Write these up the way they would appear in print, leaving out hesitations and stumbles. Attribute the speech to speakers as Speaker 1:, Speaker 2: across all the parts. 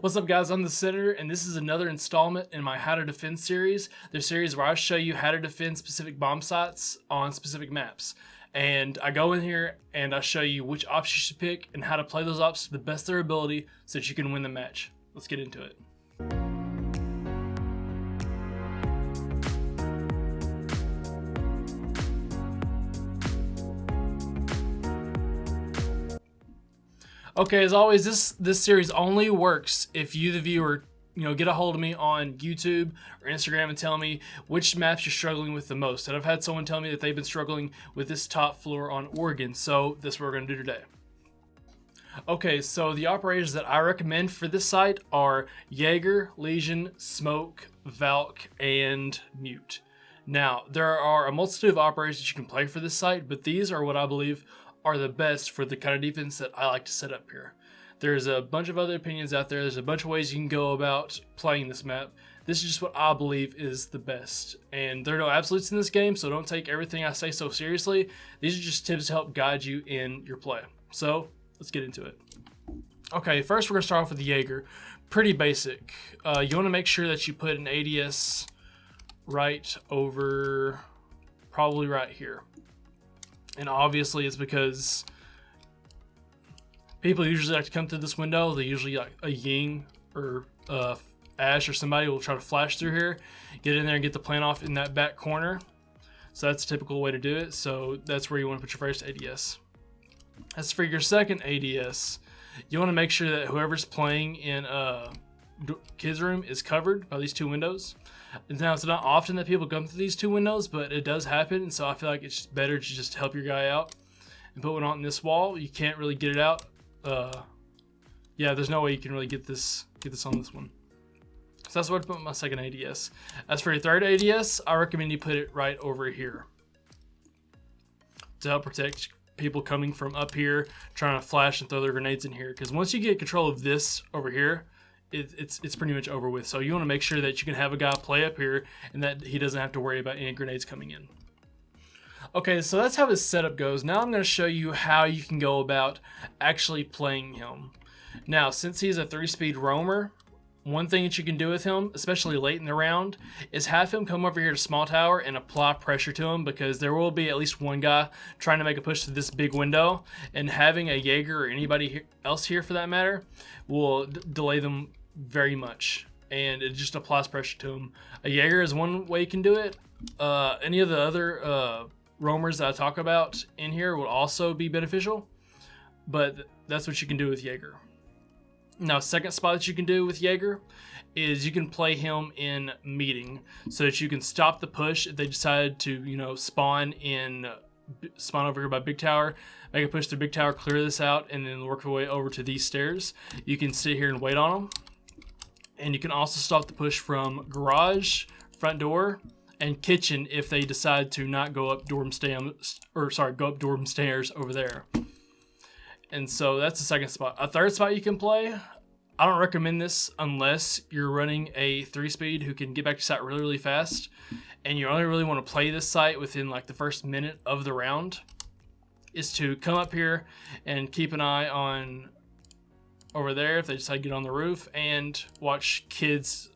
Speaker 1: What's up, guys? I'm the Senator, and this is another installment in my How to Defend series, the series where I show you how to defend specific bomb sites on specific maps. And I go in here and I show you which ops you should pick and how to play those ops to the best of their ability so that you can win the match. Let's get into it. Okay, as always, this series only works if you, the viewer, get a hold of me on YouTube or Instagram and tell me which maps you're struggling with the most. And I've had someone tell me that they've been struggling with this top floor on Oregon, so that's what we're going to do today. Okay, so the operators that I recommend for this site are Jager, Legion, Smoke, Valk, and Mute. Now, there are a multitude of operators that you can play for this site, but these are what I believe are the best for the kind of defense that I like to set up here. There's a bunch of other opinions out there. There's a bunch of ways you can go about playing this map. This is just what I believe is the best. And there are no absolutes in this game, so don't take everything I say so seriously. These are just tips to help guide you in your play. So let's get into it. Okay, first we're going to start off with the Jager. Pretty basic. You want to make sure that you put an ADS right over, probably right here. And obviously it's because people usually like to come through this window. They usually like a Ying or Ash or somebody will try to flash through here, get in there and get the plant off in that back corner. So that's a typical way to do it. So that's where you want to put your first ADS. As for your second ADS, you want to make sure that whoever's playing in kids room is covered by these two windows. Now, it's not often that people come through these two windows, but it does happen, and so I feel like it's just better to just help your guy out and put one on this wall. You can't really get it out. Yeah, there's no way you can really get this on this one. So that's where I put my second ADS. As for your third ADS, I recommend you put it right over here to help protect people coming from up here trying to flash and throw their grenades in here. Because once you get control of this over here, it's pretty much over with. So you want to make sure that you can have a guy play up here and that he doesn't have to worry about any grenades coming in. Okay, so that's how his setup goes. Now I'm going to show you how you can go about actually playing him. Now, since he's a 3-speed roamer, one thing that you can do with him, especially late in the round, is have him come over here to small tower and apply pressure to him, because there will be at least one guy trying to make a push to this big window, and having a Jager or anybody else here for that matter will delay them very much, and it just applies pressure to him. A Jager is one way you can do it. Any of the other roamers that I talk about in here will also be beneficial, but that's what you can do with Jager. Now, second spot that you can do with Jager is you can play him in meeting so that you can stop the push if they decide to, spawn over here by Big Tower, make a push to Big Tower, clear this out, and then work your way over to these stairs. You can sit here and wait on them. And you can also stop the push from garage, front door, and kitchen if they decide to not go up dorm stairs over there. And so that's the second spot. A third spot you can play, I don't recommend this unless you're running a 3-speed who can get back to site really, really fast, and you only really want to play this site within like the first minute of the round, is to come up here and keep an eye on over there if they decide to get on the roof, and watch kids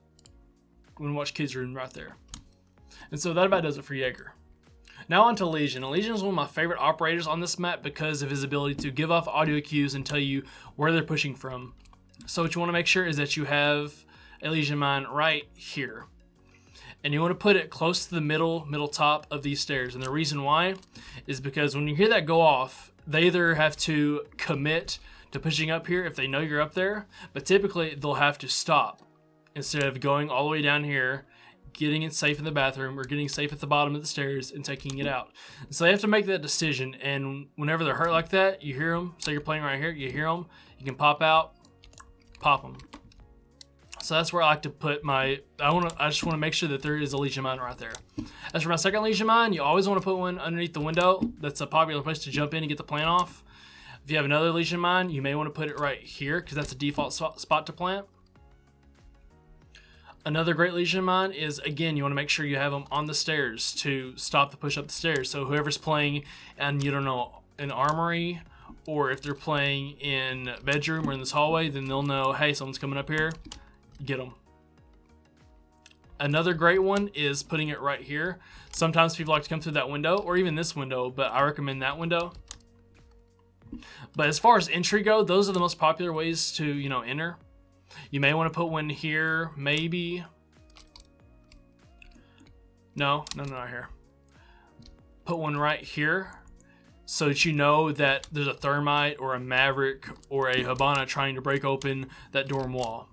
Speaker 1: room right there. And so that about does it for Jager. Now on to Legion. Legion is one of my favorite operators on this map because of his ability to give off audio cues and tell you where they're pushing from. So what you want to make sure is that you have a Legion mine right here. And you want to put it close to the middle top of these stairs. And the reason why is because when you hear that go off, they either have to commit to pushing up here if they know you're up there, but typically they'll have to stop instead of going all the way down here, getting it safe in the bathroom, or getting safe at the bottom of the stairs and taking it out. So they have to make that decision, and whenever they're hurt like that, you hear them. Say you're playing right here, you hear them, you can pop out, pop them. So that's where I like to put my, I just want to make sure that there is a Legion mine right there. As for my second Legion mine, you always want to put one underneath the window. That's a popular place to jump in and get the plant off. If you have another Legion mine, you may want to put it right here because that's a default spot to plant. Another great Legion mine is, again, you want to make sure you have them on the stairs to stop the push up the stairs. So whoever's playing and, an armory or if they're playing in bedroom or in this hallway, then they'll know, hey, someone's coming up here, get them. Another great one is putting it right here. Sometimes people like to come through that window or even this window, but I recommend that window. But as far as entry go, those are the most popular ways to, you know, enter. You may want to put one here, maybe. No, not here. Put one right here so that you know that there's a thermite or a maverick or a Habana trying to break open that dorm wall.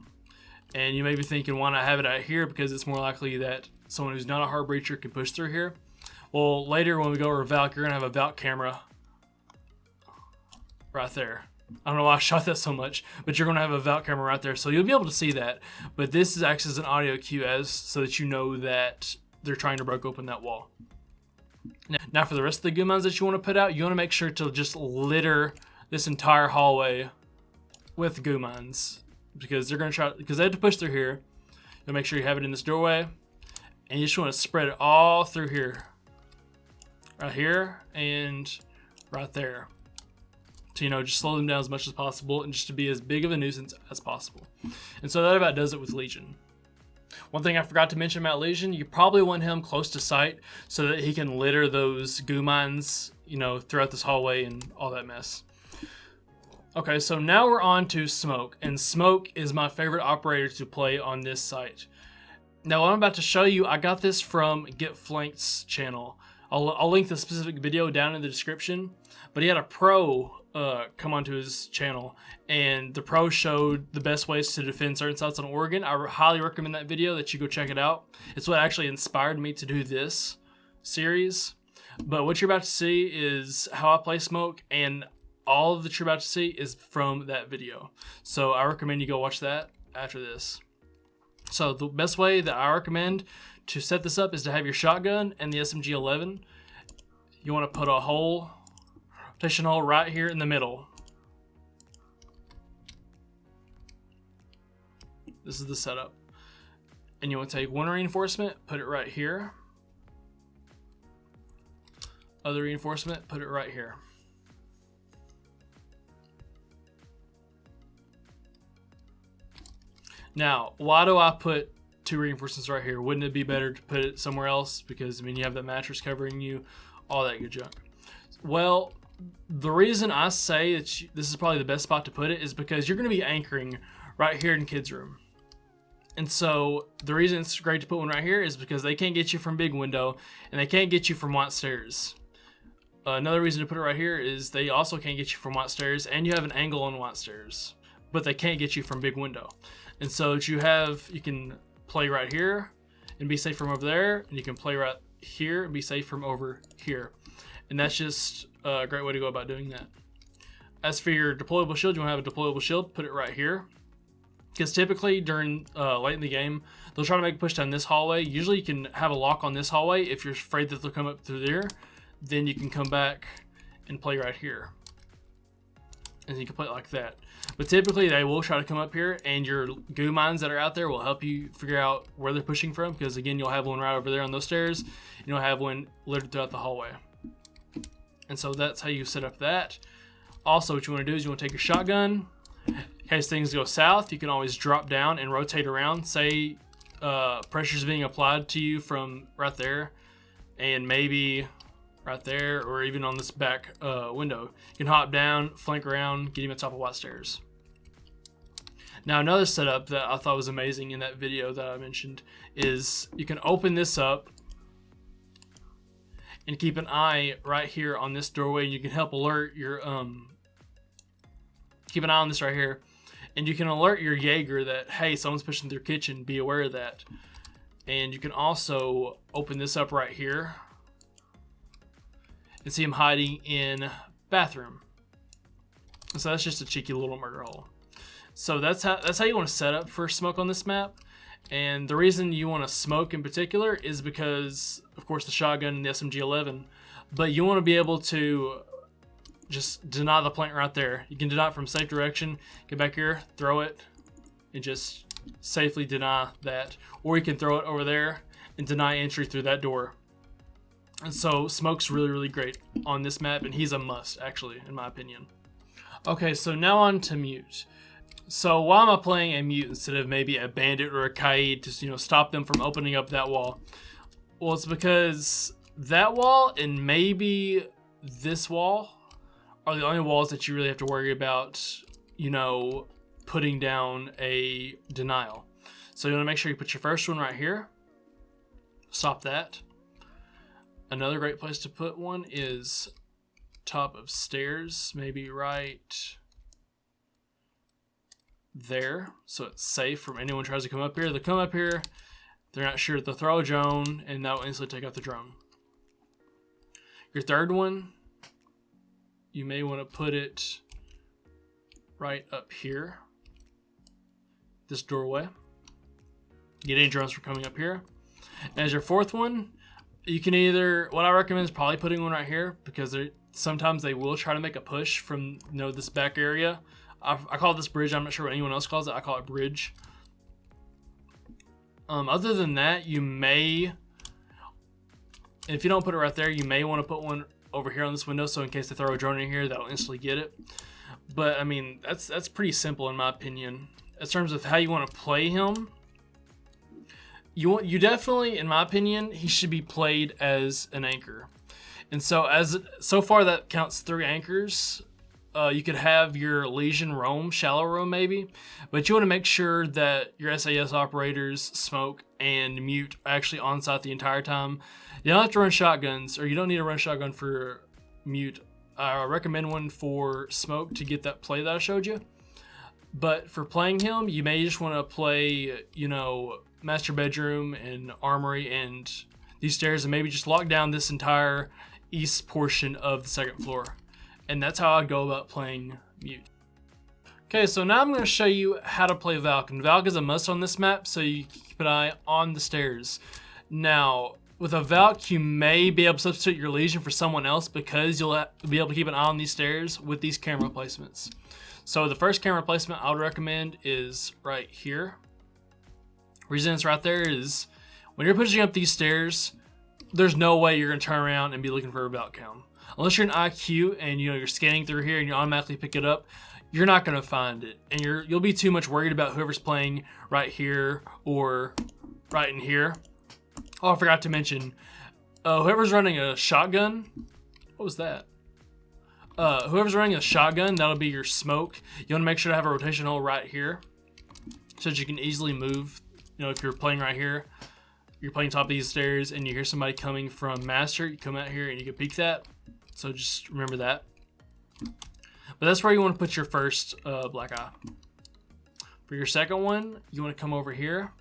Speaker 1: And you may be thinking, why not have it out here? Because it's more likely that someone who's not a hard breacher can push through here. Well, later when we go over Valk, you're going to have a Valk camera right there. I don't know why I shot that so much, but you're going to have a Valk camera right there. So you'll be able to see that. But this is acts as an audio cue so that you know that they're trying to break open that wall. Now for the rest of the goo mines that you want to put out, you want to make sure to just litter this entire hallway with goo mines. Because they're going to try, because they have to push through here. You'll make sure you have it in this doorway. And you just want to spread it all through here. Right here and right there. To, you know, just slow them down as much as possible and just to be as big of a nuisance as possible. And so that about does it with Legion. One thing I forgot to mention about Legion, you probably want him close to sight so that he can litter those goo mines, you know, throughout this hallway and all that mess. Okay, so now we're on to Smoke, and Smoke is my favorite operator to play on this site. Now what I'm about to show you, I got this from Get Flanked's channel. I'll link the specific video down in the description, but he had a pro come onto his channel, and the pro showed the best ways to defend certain sites on Oregon. I highly recommend that video, that you go check it out. It's what actually inspired me to do this series. But what you're about to see is how I play Smoke, and all that you're about to see is from that video. So I recommend you go watch that after this. So the best way that I recommend to set this up is to have your shotgun and the SMG-11. You want to put a hole, rotation hole right here in the middle. This is the setup. And you want to take one reinforcement, put it right here. Other reinforcement, put it right here. Now, why do I put two reinforcements right here? Wouldn't it be better to put it somewhere else? Because, I mean, you have that mattress covering you, all that good junk. Well, the reason I say that this is probably the best spot to put it is because you're going to be anchoring right here in kids' room. And so the reason it's great to put one right here is because they can't get you from big window and they can't get you from white stairs. Another reason to put it right here is they also can't get you from white stairs, and you have an angle on white stairs, but they can't get you from big window. And so you can play right here and be safe from over there, and you can play right here and be safe from over here. And that's just a great way to go about doing that. As for your deployable shield, you want to have a deployable shield, put it right here. Because typically during late in the game, they'll try to make a push down this hallway. Usually you can have a lock on this hallway. If you're afraid that they'll come up through there, then you can come back and play right here. And you can play it like that. But typically they will try to come up here, and your goo mines that are out there will help you figure out where they're pushing from, because again, you'll have one right over there on those stairs, and you'll have one littered throughout the hallway. And so that's how you set up that. Also, what you want to do is you want to take your shotgun. In case things go south, you can always drop down and rotate around. Say pressure's being applied to you from right there, and maybe right there, or even on this back window. You can hop down, flank around, get him at the top of white stairs. Now another setup that I thought was amazing in that video that I mentioned is you can open this up and keep an eye right here on this doorway. You can help alert your keep an eye on this right here, and you can alert your Jager that, hey, someone's pushing through kitchen, be aware of that. And you can also open this up right here and see him hiding in bathroom. So that's just a cheeky little murder hole. So that's how you want to set up for Smoke on this map. And the reason you want to Smoke in particular is because, of course, the shotgun and the SMG-11, but you want to be able to just deny the plant right there. You can deny it from safe direction, get back here, throw it, and just safely deny that. Or you can throw it over there and deny entry through that door. And so Smoke's really, really great on this map, and he's a must, actually, in my opinion. Okay, so now on to mute. So why am I playing a mute instead of maybe a bandit or a kaid to stop them from opening up that wall? Well, it's because that wall and maybe this wall are the only walls that you really have to worry about, putting down a denial. So you want to make sure you put your first one right here. Stop that. Another great place to put one is top of stairs, maybe right there, so it's safe from anyone tries to come up here. They come up here, they're not sure, they'll throw a drone, and that will instantly take out the drone. Your third one, you may want to put it right up here, this doorway. Get any drones from coming up here. As your fourth one, you can either, what I recommend is probably putting one right here, because sometimes they will try to make a push from this back area. I call this bridge. I'm not sure what anyone else calls it. I call it bridge. Other than that, you may, if you don't put it right there, you may want to put one over here on this window, so in case they throw a drone in here, that'll instantly get it. But I mean, that's pretty simple in my opinion. In terms of how you want to play him, you definitely, in my opinion, he should be played as an anchor. And so far that counts 3 anchors. You could have your Legion roam, shallow roam maybe, but you want to make sure that your SAS operators, smoke, and mute are actually on site the entire time. You don't have to run shotguns, or you don't need to run shotgun for mute. I recommend one for smoke to get that play that I showed you. But for playing him, you may just want to play, master bedroom and armory and these stairs, and maybe just lock down this entire east portion of the second floor. And that's how I'd go about playing mute. Okay, so now I'm going to show you how to play Valken. Valk is a must on this map, so you keep an eye on the stairs. Now, with a Valk, you may be able to substitute your Legion for someone else, because you'll be able to keep an eye on these stairs with these camera placements. So the first camera placement I would recommend is right here. Reason it's right there is when you're pushing up these stairs, there's no way you're going to turn around and be looking for a Valk cam. Unless you're an IQ and you're scanning through here and you automatically pick it up, you're not going to find it, and you'll be too much worried about whoever's playing right here or right in here. Oh, I forgot to mention, whoever's running a shotgun. What was that? Whoever's running a shotgun, that'll be your smoke. You want to make sure to have a rotation hole right here, so that you can easily move. If you're playing right here, you're playing top of these stairs, and you hear somebody coming from master, you come out here and you can peek that. So just remember that. But that's where you want to put your first black eye. For your second one, you want to come over here,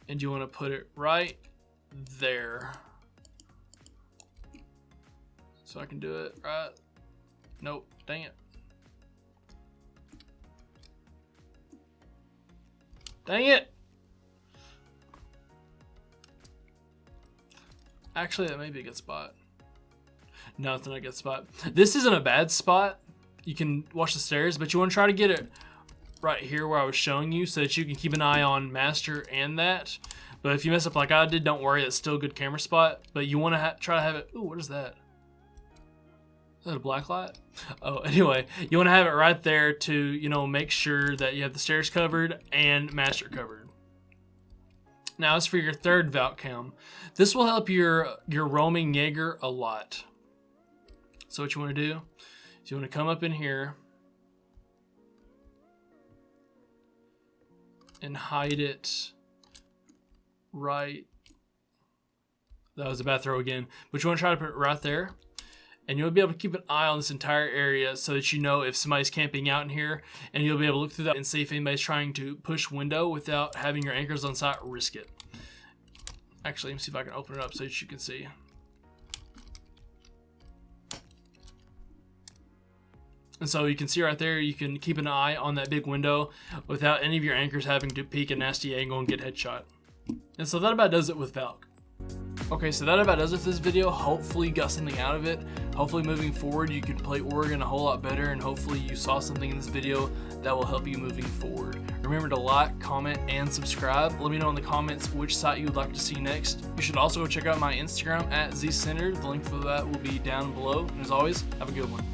Speaker 1: and you want to put it right there. So I can do it right. Nope, dang it. Dang it! Actually, that may be a good spot. No, it's not a good spot. This isn't a bad spot. You can watch the stairs, but you want to try to get it right here where I was showing you, so that you can keep an eye on master and that. But if you mess up like I did, don't worry, it's still a good camera spot. But you want to try to have it. Ooh, what is that? Is that a black light? Oh, anyway, you want to have it right there to, make sure that you have the stairs covered and master covered. Now, as for your third Valk cam, this will help your roaming Jager a lot. So what you want to do is you want to come up in here and hide it right. That was a bad throw again. But you want to try to put it right there. And you'll be able to keep an eye on this entire area, so that you know if somebody's camping out in here, and you'll be able to look through that and see if anybody's trying to push window without having your anchors on site risk it. Actually, let me see if I can open it up so that you can see. And so you can see right there, you can keep an eye on that big window without any of your anchors having to peek a nasty angle and get headshot. And so that about does it with Valk. Okay, so that about does it for this video. Hopefully you got something out of it. Hopefully moving forward you can play Oregon a whole lot better, and hopefully you saw something in this video that will help you moving forward. Remember to like, comment, and subscribe. Let me know in the comments which site you would like to see next. You should also go check out my Instagram @zcentered. The link for that will be down below. And as always, have a good one.